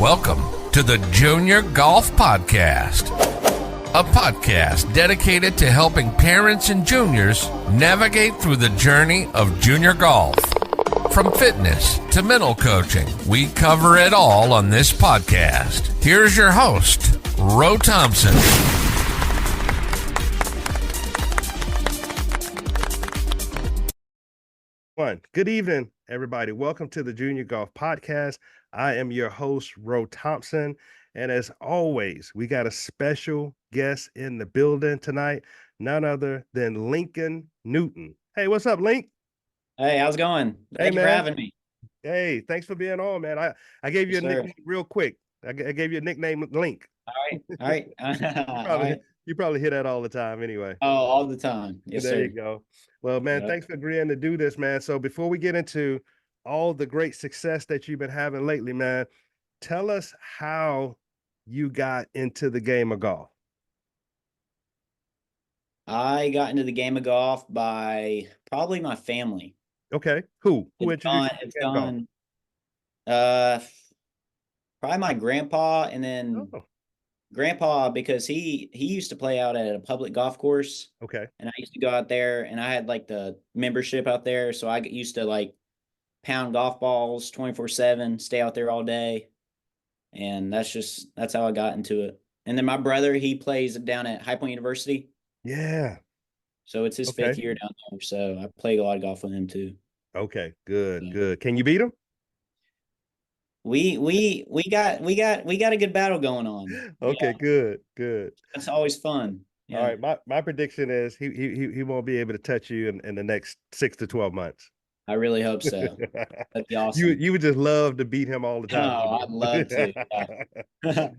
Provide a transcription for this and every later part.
Welcome to the Junior Golf Podcast, a podcast dedicated to helping parents and juniors navigate through the journey of junior golf. From fitness to mental coaching, we cover it all on this podcast. Here's your host, Ro Thompson. Good evening, everybody. Welcome to the Junior Golf Podcast. I am your host, Ro Thompson. And as always, we got a special guest in the building tonight, none other than Lincoln Newton. Hey, what's up, Link? Hey, how's it going? Thank you for having me. Hey, thanks for being on, man. I gave you a nickname real quick. I gave you a nickname, Link. All right. You probably hear that all the time anyway. Oh, all the time. Yes, there sir. You go. Well, man, Thanks for agreeing to do this, man. So before we get into all the great success that you've been having lately, man, tell us how you got into the game of golf. I got into the game of golf by probably my family. Okay. Who introduced you to golf? Probably my grandpa, and then grandpa, because he used to play out at a public golf course. Okay. And I used to go out there, and I had like the membership out there, so I used to like pound golf balls 24/7, stay out there all day. And that's how I got into it. And then my brother, he plays down at High Point University. Yeah. So it's his fifth year down there. So I play a lot of golf with him too. Okay, good. Can you beat him? We got a good battle going on. Okay, yeah. Good. That's always fun. Yeah. All right. My prediction is he won't be able to touch you in the next 6 to 12 months. I really hope so. That'd be awesome. You would just love to beat him all the time. Oh, I'd love to. Yeah.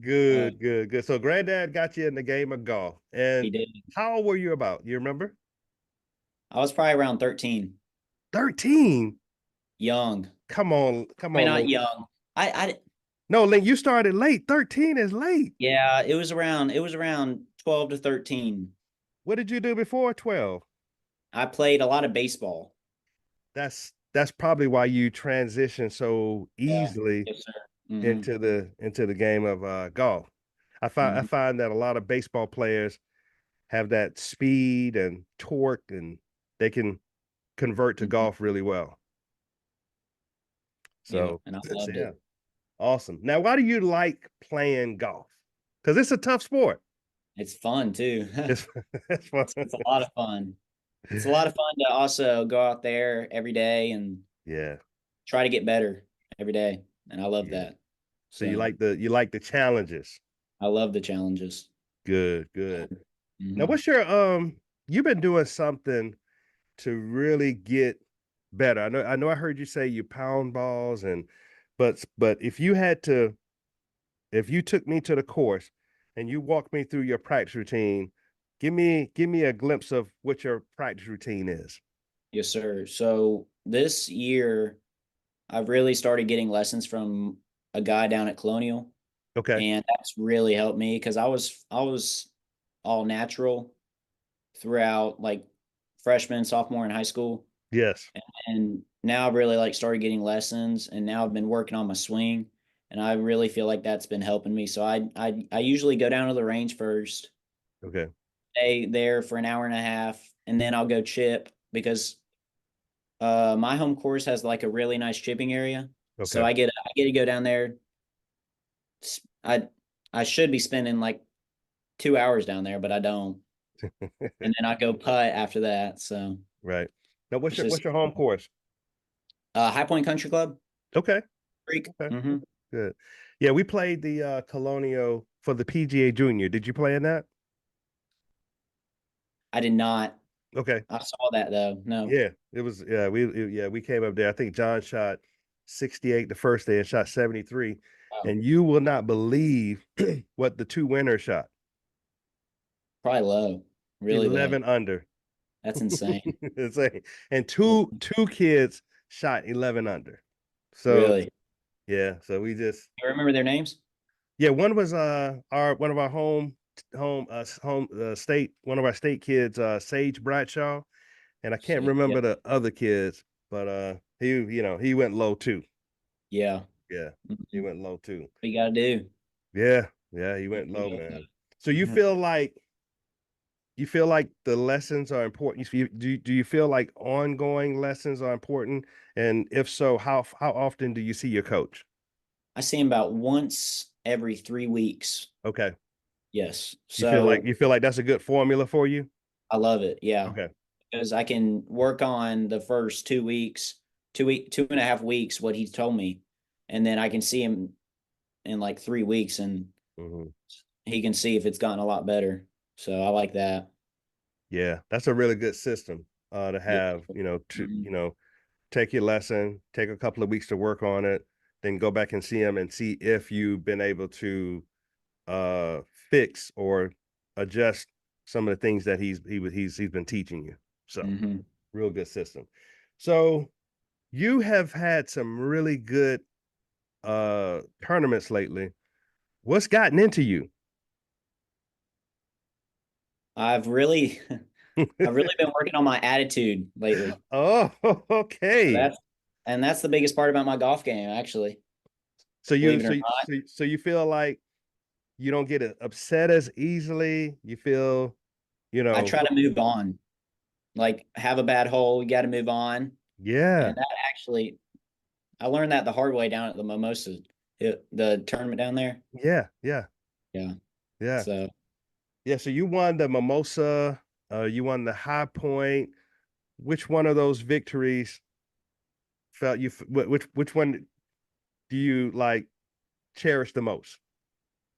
Good. So granddad got you in the game of golf. And he did. How old were you about? You remember? I was probably around 13. 13? Young. Come on. I mean, not young. No, Link, you started late. 13 is late. Yeah, it was around 12 to 13. What did you do before 12? I played a lot of baseball. That's probably why you transitioned so easily into the game of golf. I find that a lot of baseball players have that speed and torque, and they can convert to golf really well. So and I loved it. Awesome. Now, why do you like playing golf? Because it's a tough sport. It's fun too. It's fun. It's a lot of fun. It's a lot of fun to also go out there every day and try to get better every day. And I love that. So you like the challenges. I love the challenges. Good. Now what's your you've been doing something to really get better. I know I heard you say you pound balls but if you took me to the course and you walked me through your practice routine, Give me a glimpse of what your practice routine is. Yes, sir. So this year, I've really started getting lessons from a guy down at Colonial. Okay. And that's really helped me because I was all natural throughout like freshman, sophomore in high school. Yes. And now I've really like started getting lessons, and now I've been working on my swing, and I really feel like that's been helping me. So I usually go down to the range first. Okay. Stay there for an hour and a half, and then I'll go chip because my home course has like a really nice chipping area. Okay. So I get to go down there. I should be spending like 2 hours down there, but I don't. And then I go putt after that. So right. Now what's your home course? High Point Country Club. Okay. Creek. Okay. Mm-hmm. Good. Yeah, we played the Colonial for the PGA Junior. Did you play in that? I did not. Okay. I saw that though. No. Yeah, it was. Yeah, we came up there. I think John shot 68 the first day and shot 73. Wow. And you will not believe what the two winners shot. Probably low. Really 11 low. under. That's insane. Insane. And two kids shot 11 under. So really? Yeah. So we just. You remember their names? Yeah, one was one of our one of our state kids, Sage Bradshaw, and I can't remember the other kids, but he went low too. Yeah. Yeah, he went low too. What you got to do? Yeah, yeah, he went low, man. So you feel like the lessons are important? Do you feel like ongoing lessons are important? And if so, how often do you see your coach? I see him about once every 3 weeks. Okay. Yes. You feel like So that's a good formula for you? I love it. Yeah. Okay. Because I can work on the first 2 weeks, 2.5 weeks, what he told me. And then I can see him in like 3 weeks and Hmm. he can see if it's gotten a lot better. So I like that. Yeah, that's a really good system to Yeah. have, Mhm. take your lesson, take a couple of weeks to work on it, then go back and see him and see if you've been able to uh fix or adjust some of the things that he's been teaching you. So, Mhm. real good system. So, you have had some really good tournaments lately. What's gotten into you? I've really I've really been working on my attitude lately. Oh, So okay. that's the biggest part about my golf game, actually. So you Believe it so or you, not. so, you- so you feel like you don't get upset as easily. You feel, you I know, try to move on. Like have a bad hole, you got to move on. yeah, And that actually, I learned that the hard way down at the Mimosa, the tournament down there. yeah, yeah, Yeah. yeah, So yeah. So you won the Mimosa, you won the High Point. Which one of those victories felt which one do you like cherish the most?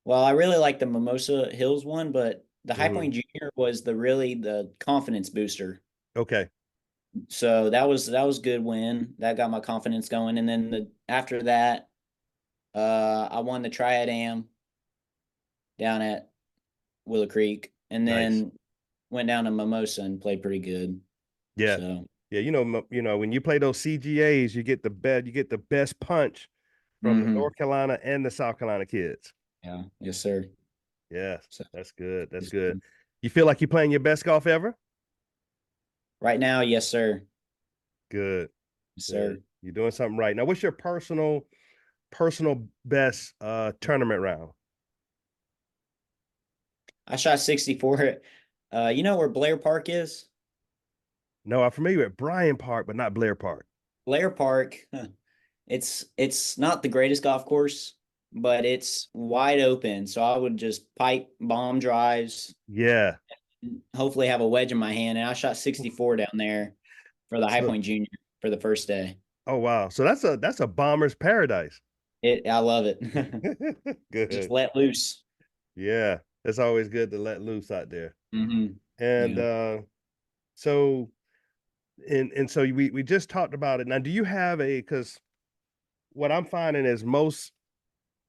well, I really like the Mimosa Hills one, but the High Hmm. Point Junior was the confidence booster. Okay, So that was good win. That got my confidence going. And then the after that, I won the Triad Am down at Willow Creek, and nice. then went down to Mimosa and played pretty good. Yeah, So, yeah. When you play those CGAs, you get the best punch from the hmm North Carolina and the South Carolina kids. yeah, yes, sir. Yeah, So, that's good. That's just, good. You feel like you're playing your best golf ever? right now, yes, sir. Good, Yes, good. sir. You're doing something right. Now, what's your personal best tournament round? I shot 64. You know where Blair Park is? No, I'm familiar with Bryan Park, but not Blair Park. Blair Park, it's not the greatest golf course, but it's wide open. So I would just pipe bomb drives, Yeah. hopefully have a wedge in my hand. And I shot 64 down there for the High So, Point Junior for the first day. oh wow. So that's a bomber's paradise. I love it. Just Good. let loose. Yeah. It's always good to let loose out there. And Yeah. so and so we just talked about it. Now, do you have because what I'm finding is most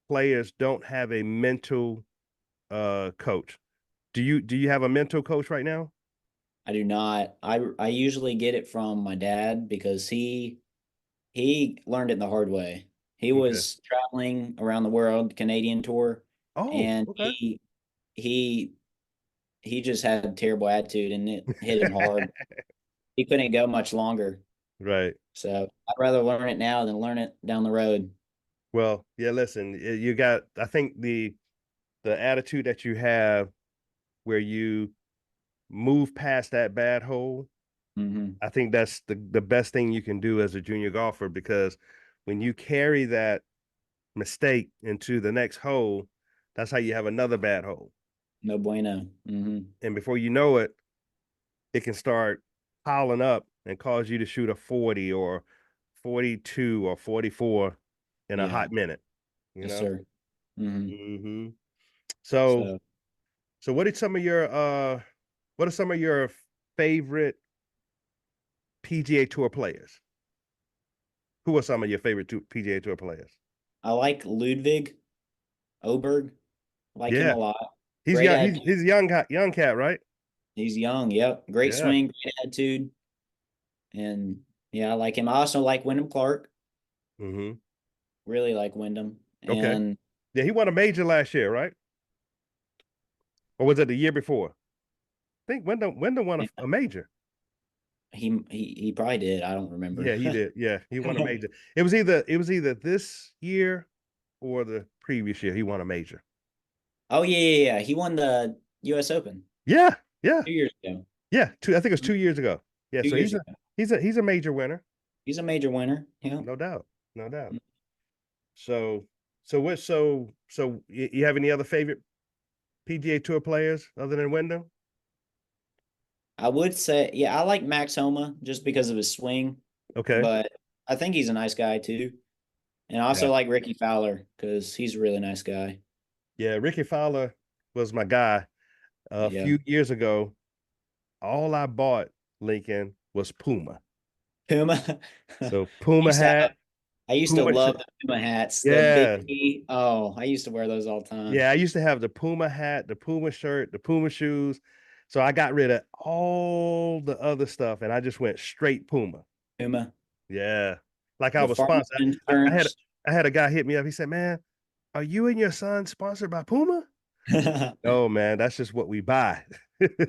players don't have a mental coach. Do you have a mental coach right now? I do not. I usually get it from my dad because he learned it the hard way. He Okay. was traveling around the world, Canadian tour, Oh, and okay. he he just had a terrible attitude and it hit him hard. He couldn't go much longer. Right. So I'd rather learn it now than learn it down the road. Well, yeah, listen, you got I think the attitude that you have where you move past that bad hole, Hmm I think that's the best thing you can do as a junior golfer because when you carry that mistake into the next hole, that's how you have another bad hole. No bueno. And before you know it, it can start piling up and cause you to shoot a 40 or 42 or 44 in a Yeah. hot minute, you Yes, know? sir. Hmm Hmm. So, So so what are some of your favorite PGA Tour players? Who are some of your favorite PGA Tour players? I like Ludwig Oberg. Like him a Yeah, lot. he's Great young. attitude. He's a young cat, right? He's young. Yep. Great Yeah. swing, great attitude. And yeah, I like him. I also like Wyndham Clark. Hmm. Really like Wyndham. Okay. And Yeah, he won a major last year, right? Or was it the year before? I think Wyndham won a major. He probably did. I don't remember. Yeah, he did. Yeah, he won a major. It was either this year or the previous year. He won a major. Oh yeah. He won the U.S. Open Yeah, yeah, 2 years ago. yeah. I think it was 2 years ago. Yeah, Two so years he's a ago. he's a major winner, He's a major winner. Yeah. no doubt, no doubt. So you have any other favorite PGA Tour players other than Wyndham? I would say, yeah, I like Max Homa just because of his swing, Okay. but I think he's a nice guy too. And I Yeah. also like Ricky Fowler because he's a really nice guy. Yeah, Ricky Fowler was my guy a Yeah. few years ago. All I bought, Lincoln, was Puma. Puma. So Puma Used to have- hat, I used to Puma love shirt. the Puma hats, the Yeah. big P. Oh, I used to wear those all the time. Yeah, I used to have the Puma hat, the Puma shirt, the Puma shoes. So I got rid of all the other stuff and I just went straight Puma. Puma. Yeah. Like I The was farm sponsored. I had insurance. I had a guy hit me up. He said, "Man, are you and your son sponsored by Puma?" Oh man, that's just what we buy.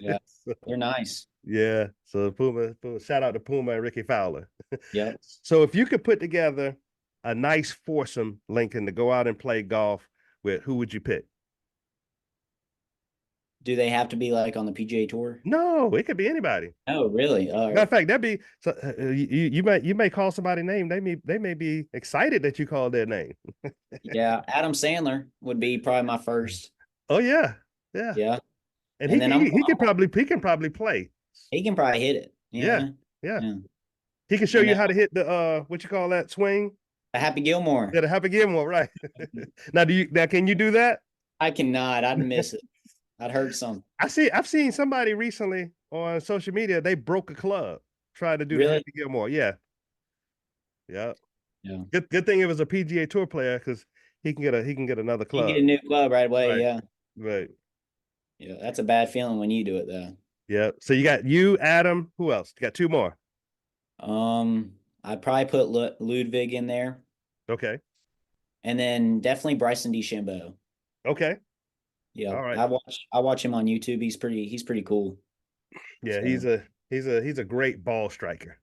Yeah, So, they're nice. yeah. So Puma, shout out to Puma and Ricky Fowler. Yep. So if you could put together a nice foursome, Lincoln, to go out and play golf with, who would you pick? Do they have to be like on the PGA Tour? No, it could be anybody. Oh, really? Matter of fact, that'd be so. You may call somebody name. They may be excited that you called their name. Yeah, Adam Sandler would be probably my first. Oh yeah, yeah. Yeah, And and then I'm he can probably play. he can probably hit it. Yeah, Yeah. yeah. He can show And you then how to hit the what you call that swing. Happy Gilmore. Yeah, the Happy Gilmore, right? Now can you do that? I cannot. I'd miss it. I'd hurt something. I've seen somebody recently on social media. They broke a club trying to do the Really? Happy Gilmore. Yeah, yeah. Yeah. Good thing it was a PGA Tour player because he can get another You club. get a new club right away. Right. Yeah. Right. Yeah. That's a bad feeling when you do it though. Yeah. So you got you, Adam. Who else? You got two more. I'd probably put Ludwig in there, Okay. and then definitely Bryson DeChambeau. Okay. Yeah, All right. I watch him on YouTube. He's pretty cool. Yeah, So, he's a great ball striker.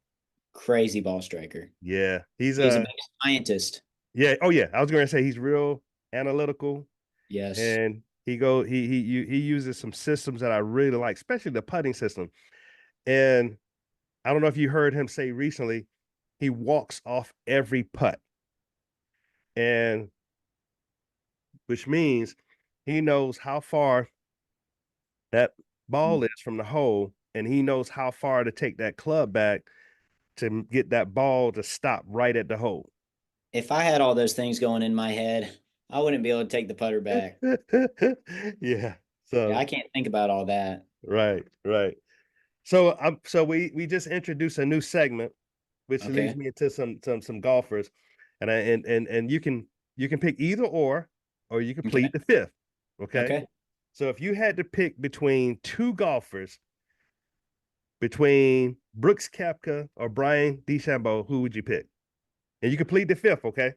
crazy ball striker. Yeah. He's He's a a big scientist. yeah. Oh yeah. I was gonna say he's real analytical Yes. and he uses some systems that I really like, especially the putting system. And I don't know if you heard him say recently, he walks off every putt. And which means he knows how far that ball is from the hole, and he knows how far to take that club back to get that ball to stop right at the hole. If I had all those things going in my head, I wouldn't be able to take the putter back. Yeah. So Yeah, I can't think about all that. right. So we just introduced a new segment, which Okay. leads me into some golfers, and you can pick either or you can plead the fifth. Okay. Okay. So if you had to pick between two golfers, between Brooks Koepka or Brian DeChambeau, who would you pick? And you can plead the fifth, okay?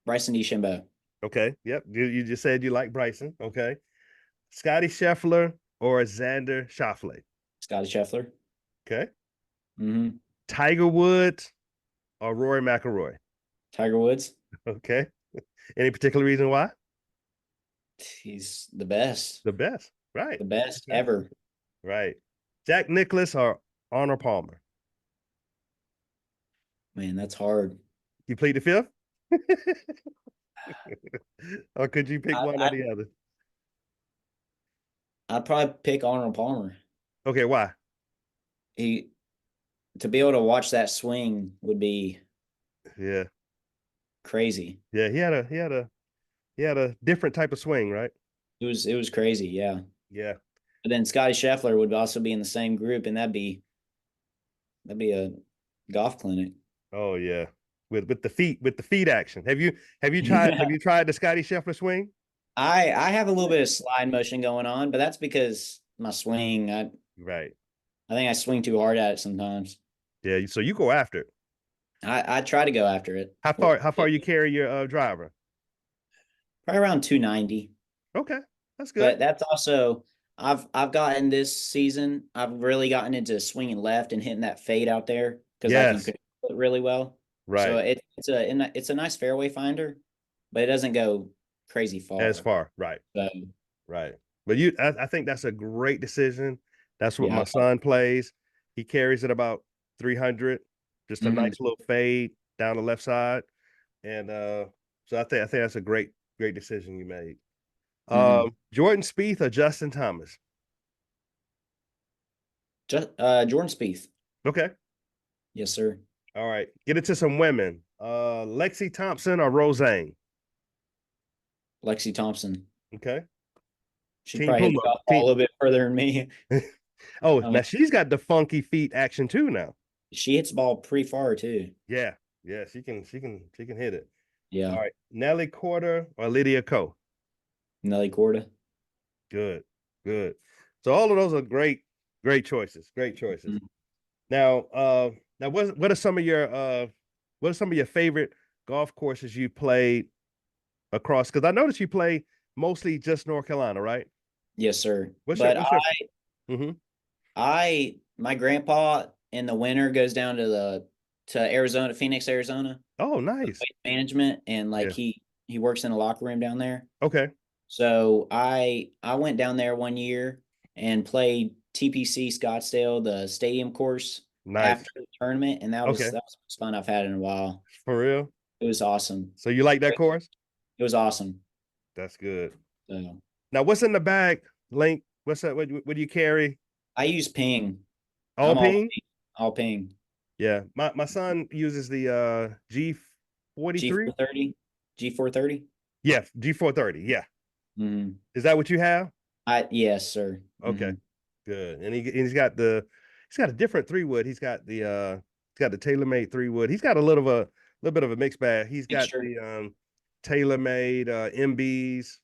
Bryson DeChambeau. Okay. Yep. You just said you like Bryson. Okay. Scotty Scheffler or Xander Schauffele. Scotty Scheffler. Okay. Mm-hmm. Tiger Woods or Rory McIlroy. Tiger Woods. Okay. Any particular reason why? He's the best. The best. Right. The best Okay. ever. Right. Jack Nicklaus or Arnold Palmer. Man, that's hard. You plead the fifth? Or could you pick one or I- the other? I'd probably pick Arnold Palmer. Okay, why? To be able to watch that swing would be Yeah. crazy. Yeah, he had a different type of swing, right? It was crazy, yeah. Yeah. But then Scotty Scheffler would also be in the same group, and that'd be a golf clinic. Oh yeah. With the feet action. Have you tried the Scotty Scheffler swing? I have a little bit of slide motion going on, but that's because my swing, I Right. think I swing too hard at it sometimes. Yeah, so you go after it. I try to go after it. How far you carry your driver? Probably around 290. Okay. That's But good. that's also I've gotten this season. I've really gotten into swinging left and hitting that fade out there because I can Yes. control it really well. So Right. it's a nice fairway finder, but it doesn't go crazy As far. far. Right. So Right. But I think that's a great decision. That's what yeah. my son plays. He carries it about 300, just a Mhm. nice little fade down the left side. And so I think that's a great decision you made. Mhm. Jordan Spieth or Justin Thomas? Just Jordan Spieth. Okay. Yes, sir. All right. Get it to some women. Lexi Thompson or Roseanne? Lexi Thompson. Okay. She Team probably hit Puma. the golf ball a Team. little bit further than me. Oh, I mean, now she's got the funky feet action too now. she hits the ball pretty far too. Yeah. Yeah, she can hit it. All Yeah. right. Nelly Corder or Lydia Ko? Nelly Corda. Good. Good. So all of those are great choices. Great choices. Mhm. Now what are some of your favorite golf courses you played across? Because I noticed you play mostly just North Carolina, right? Yes, sir. What's your But what's your hmm my grandpa in the winter goes down to Arizona, Phoenix, Arizona, Oh, for nice. waste management, and like Yeah. he works in a locker room down there. Okay. So I went down there one year and played TPC Scottsdale, the stadium course Nice. after the tournament, and Okay. that was the most fun I've had in a while. For real. It was awesome. So you like that It, course? it was awesome. That's good. So Now what's in the bag, Link? What's that? What do you carry? I use ping. All I'm ping? all ping. Yeah. My son uses the G43. G430. G430. Yeah, G430. Yeah. Mm-hmm. Is that what you have? Yes, sir. Okay. Mm-hmm. Good. And he's got a different 3-wood. He's got the TaylorMade 3-wood. He's got a little bit of a mixed bag. He's got Mixture. the TaylorMade MBs,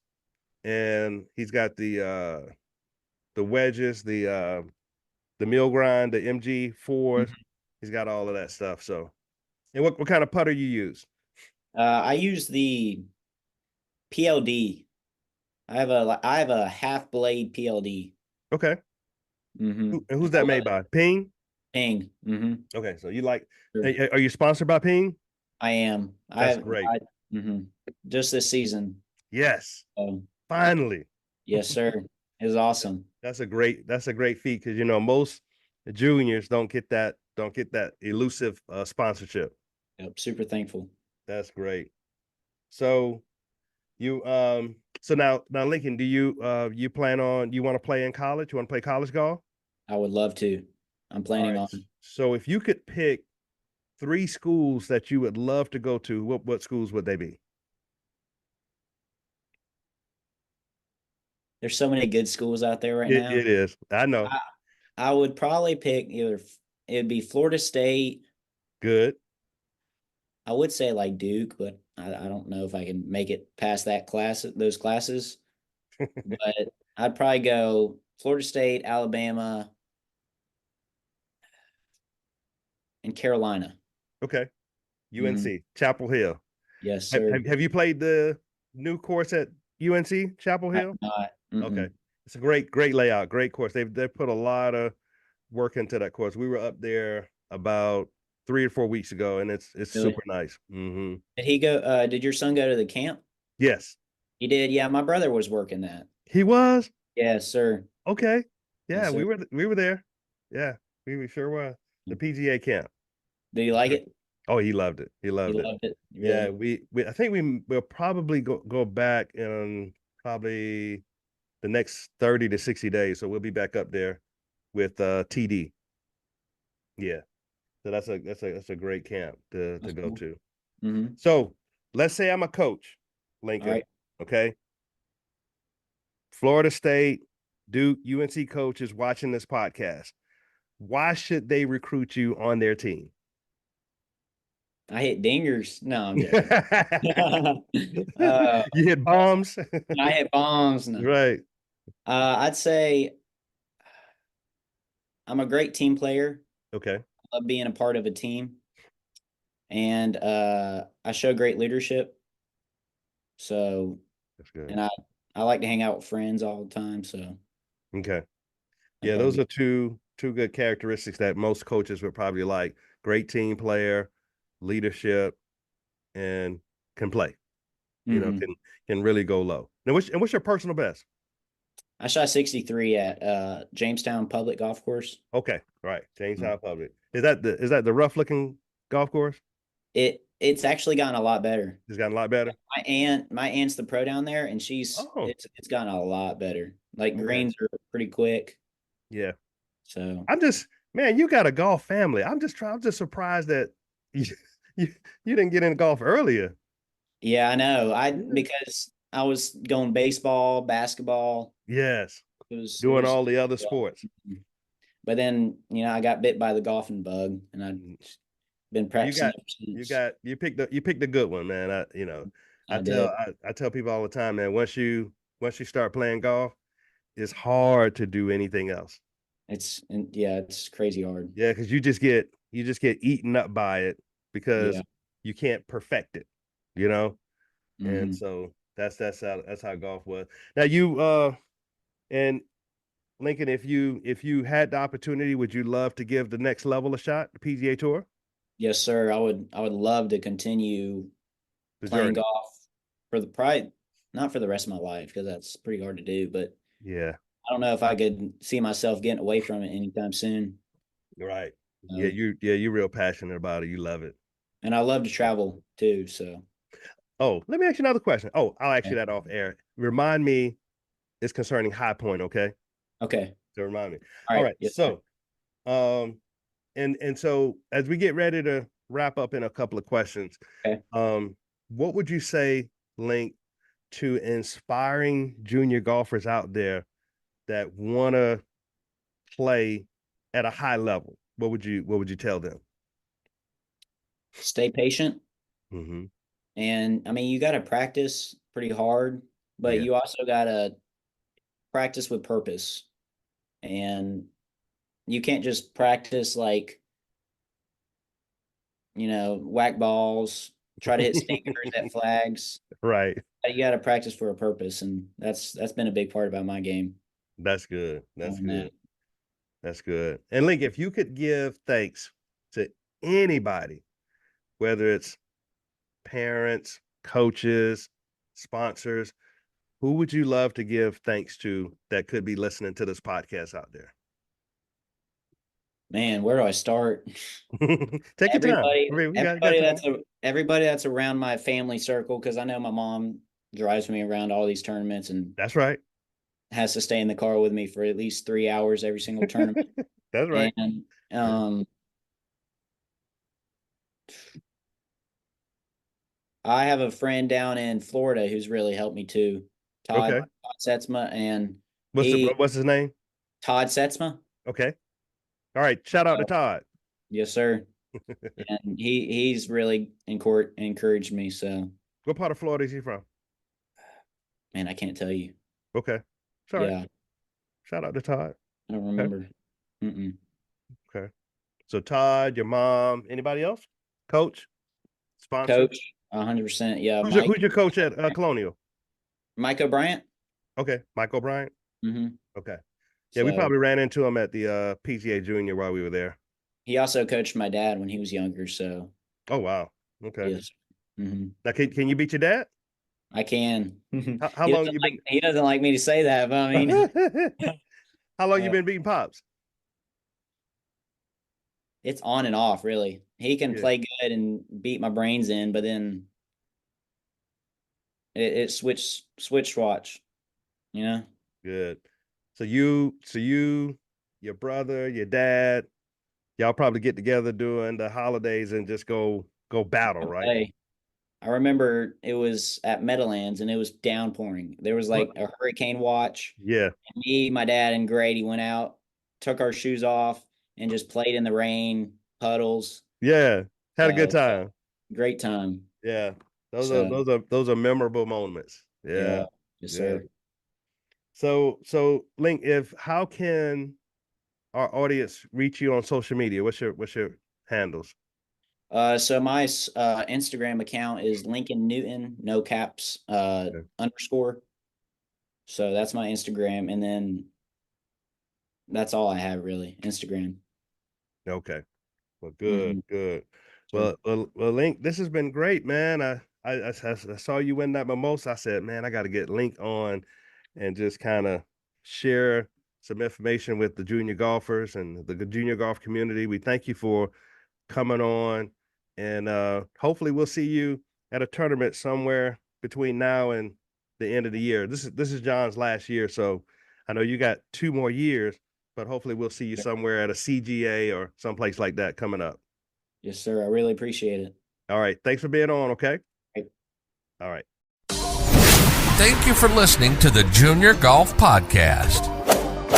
and he's got the wedges, the mill grind, the MG4s. Mhm. He's got all of that stuff. So, and what kind of putter you use? I use the PLD. I have a half blade PLD. Okay. Mm-hmm. And who's that made by? Ping? Ping. Mm-hmm. Okay, so you like Sure. are you sponsored by Ping? I am. That's great. Mm-hmm. Just this season. Yes. So, Finally. yes, sir. It was awesome. That's a great feat because most juniors don't get that elusive sponsorship. Yep. Super thankful. That's great. So you so now Lincoln, do you plan on you want to play in college? You want to play college golf? I would love to. I'm All planning right. on. So if you could pick 3 schools that you would love to go to, what schools would they be? There's so many good schools out there right It now. is. I know. I, I would probably pick it'd be Florida State. Good. I would say like Duke, but I don't know if I can make it past those classes. But I'd probably go Florida State, Alabama, and Carolina. Okay. Mhm. UNC, Chapel Hill. Yes, Have, sir. have, have you played the new course at UNC, Chapel I have Hill? not. Okay. Mm-mm. It's a great layout, great course. They've put a lot of work into that course. We were up there about 3 or 4 weeks ago, and it's Really? super nice. Did he go? Did your son go to the camp? Yes, He did. Yeah, my brother was working that. he was. Yes, sir. Okay. Yeah, Yes, we sir. were there. Yeah, we sure were. The PGA camp. Did he like it? Oh, he loved it. He He loved it. loved it. Yeah, Really? we I think we'll probably go back in probably the next 30 to 60 days. So we'll be back up there with TD. Yeah. So that's a great camp to That's go cool. to. Mm-hmm. So let's say I'm a coach, All Lincoln. right. Okay. Florida State, Duke, UNC coaches watching this podcast. Why should they recruit you on their team? I hit dingers. No, I'm You joking. uh, hit bombs. I hit bombs. No. Right. I'd say I'm a great team player. Okay. I love being a part of a team, and I show great leadership. So, That's good. and I like to hang out with friends all the time. So, Okay. Yeah, those are two good characteristics that most coaches would probably like. Great team player, leadership, and can play. You know, Mm-hmm. can really go low. Now, what's your personal best? I shot 63 at Jamestown Public Golf Course. Okay, right. Mm. Jamestown Public. Is that the rough looking golf course? It's actually gotten a lot better. It's gotten a lot better. My aunt's the pro down there, and Oh, it's gotten a lot better. Like okay. greens are pretty quick. Yeah. So I'm just man, you got a golf family. I'm just surprised that you you, you didn't get into golf earlier. yeah, I know. Yeah. Because I was going baseball, basketball. Yes. It Doing was all the other sports. But then, I got bit by the golfing bug, and I've Mm. been You practicing got ever you since. got you picked a good one, man. I I tell did. I tell people all the time, man, once you start playing golf, it's hard to do anything else. It's crazy hard. Yeah, because you just get eaten up by it because Yeah. you can't perfect it, you know? And Hmm. so that's how golf was. Now and Lincoln, if you had the opportunity, would you love to give the next level a shot, the PGA Tour, Yes, sir. I would love to continue the playing journey? golf for the pride, not for the rest of my life, because that's pretty hard to do. But Yeah, I don't know if I could see myself getting away from it anytime soon. right. Yeah, Um, you're real passionate about it. You love it. and I love to travel too. So Oh, let me ask you another question. Oh, I'll ask you okay. that off air. Remind me, it's concerning High Point, okay? Okay. So remind me. All All right. right. Yes, sir. So, and so as we get ready to wrap up in a couple of questions, Okay. what would you say, Link, to inspiring junior golfers out there that want to play at a high level? What would you tell them? Stay patient. Mm-hmm. And I mean, you got to practice pretty hard, but Yeah. you also got to practice with purpose. And you can't just practice like, whack balls, try to hit stinkers at flags. Right. You got to practice for a purpose. And that's been a big part about my game. That's good. That's On good. that. That's good. And Link, if you could give thanks to anybody, whether it's parents, coaches, sponsors, who would you love to give thanks to that could be listening to this podcast out there? Man, where do I start? Take your time. Everybody, I mean, we got everybody time. everybody that's around my family circle, because I know my mom drives me around all these tournaments and That's right. has to stay in the car with me for at least 3 hours every single tournament. That's right. And Yeah. I have a friend down in Florida who's really helped me too, Okay. Todd Setsma, and What's the he what's his name? Todd Setsma. Okay. All right. Shout out to So, Todd. yes, sir. And he's really encouraged me. So, What part of Florida is he from? man, I can't tell you. Okay. It's all right. Yeah, Shout out to Todd. I don't Okay. remember. Mm-mm. Okay. So Todd, your mom, anybody else? Coach, sponsor. Coach, 100%. Yeah, Who's your coach at Colonial? Mike O'Brien. Okay, Michael Bryant. Mm-hmm. Okay. Yeah, we So probably ran into him at the PGA Junior while we were there. he also coached my dad when he was younger. So Oh wow. Okay. yes. Mm-hmm. Now can you beat your dad? I can. How long you been? He doesn't like me to say that, but I mean, How long you uh, been beating pops? it's on and off, really. He can Yeah, play good and beat my brains in, but then it switch watch, you know? good. So you, your brother, your dad, y'all probably get together during the holidays and just go battle, right? Hey, I remember it was at Meadowlands and it was downpouring. There was Right. like a hurricane watch. Yeah, Me, my dad, and Grady went out, took our shoes off, and just played in the rain, puddles. yeah. Had a good So time. great time. Yeah. Those are So those are those are memorable moments. yeah, Yeah. yes, Yeah. sir. So Link, how can our audience reach you on social media? What's your handles? So my Instagram account is Lincoln Newton, no caps, Okay. underscore. So that's my Instagram, and then that's all I have really. Instagram. Okay. Well, good, good. Well, Link, this has been great, man. I saw you win that mimosa. I said, man, I got to get Link on and just kind of share some information with the junior golfers and the junior golf community. We thank you for coming on, and hopefully we'll see you at a tournament somewhere between now and the end of the year. This is John's last year, so I know you got 2 more years, but hopefully we'll see you somewhere at a CGA or someplace like that coming up. Yes, sir. I really appreciate it. All right. Thanks for being on. Okay. All right. Thank you for listening to the Junior Golf Podcast.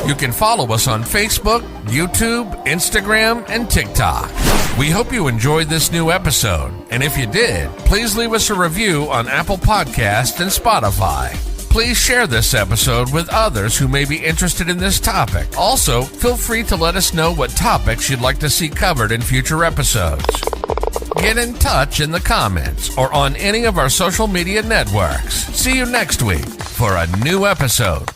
You can follow us on Facebook, YouTube, Instagram, and TikTok. We hope you enjoyed this new episode, and if you did, please leave us a review on Apple Podcasts and Spotify. Please share this episode with others who may be interested in this topic. Also, feel free to let us know what topics you'd like to see covered in future episodes. Get in touch in the comments or on any of our social media networks. See you next week for a new episode